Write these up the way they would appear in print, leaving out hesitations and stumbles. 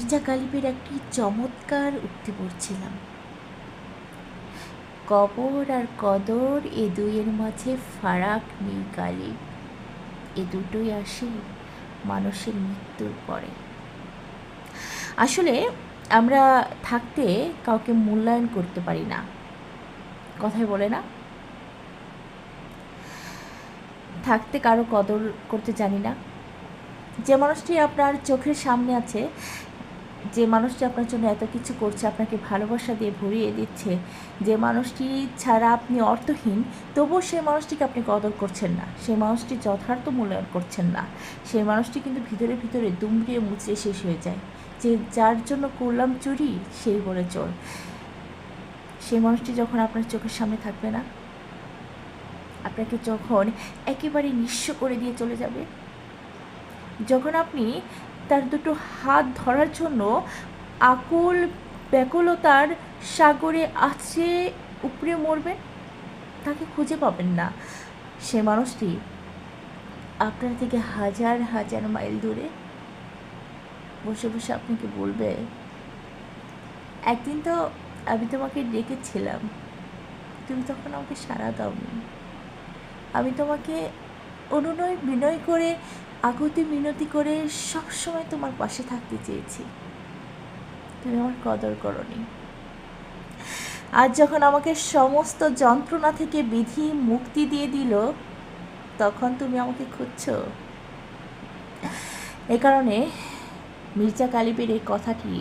মির্জা গালিবের একটি চমৎকার উক্তি পড়ছিলাম, কবর আর কদর এ দুইয়ের মাঝে ফারাক নেই গালিব, এ দুটোই আসে মানুষের মৃত্যুর পরে। আসলে আমরা থাকতে কাউকে মূল্যায়ন করতে পারি না, কথাই বলে না, থাকতে কারো কদর করতে জানি না। যে মানুষটি আপনার চোখের সামনে আছে, যে মানুষটি আপনার জন্য এত কিছু করছে, আপনাকে ভালোবাসা দিয়ে ভরিয়ে দিচ্ছে, যে মানুষটি ছাড়া আপনি অর্থহীন, তবুও সেই মানুষটিকে আপনি কদর করছেন না, সেই মানুষটি যথার্থ মূল্যায়ন করছেন না, সেই মানুষটি কিন্তু ভিতরে ভিতরে দুমড়িয়ে মুচড়ে শেষ হয়ে যায়। যে যার জন্য করলাম চুরি সেই বলে চোর, সেই মানুষটি যখন আপনার চোখের সামনে থাকবে না, আপনাকে যখন একেবারে নিঃস্ব করে দিয়ে চলে যাবে, যখন আপনি তার দুটো হাত ধরার জন্য আকুল ব্যাকুলতার সাগরে আছড়ে উপড়ে মরবেন, তাকে খুঁজে পাবেন না। সে মানুষটি আপনার থেকে হাজার হাজার মাইল দূরে বসে বসে আপনাকে বলবে, একদিন তো আমি তোমাকে ডেকেছিলাম, তুমি তখন আমাকে সাড়া দাওনি, আমি তোমাকে অনুনয় বিনয় করে আকুতি মিনতি করে সবসময় তোমার পাশে থাকতে চেয়েছি, তুমি আমার কদর করনি। আজ যখন আমাকে সমস্ত যন্ত্রণা থেকে বিধি মুক্তি দিয়ে দিল, তখন তুমি আমাকে খুঁজছো। এ কারণে মির্জা গালিবের এই কথাটি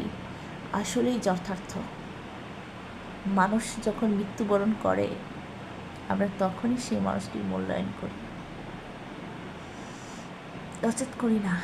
আসলেই যথার্থ। মানুষ যখন মৃত্যুবরণ করে, আমরা তখনই সেই মানুষটির মূল্যায়ন করি, নচেত করি না।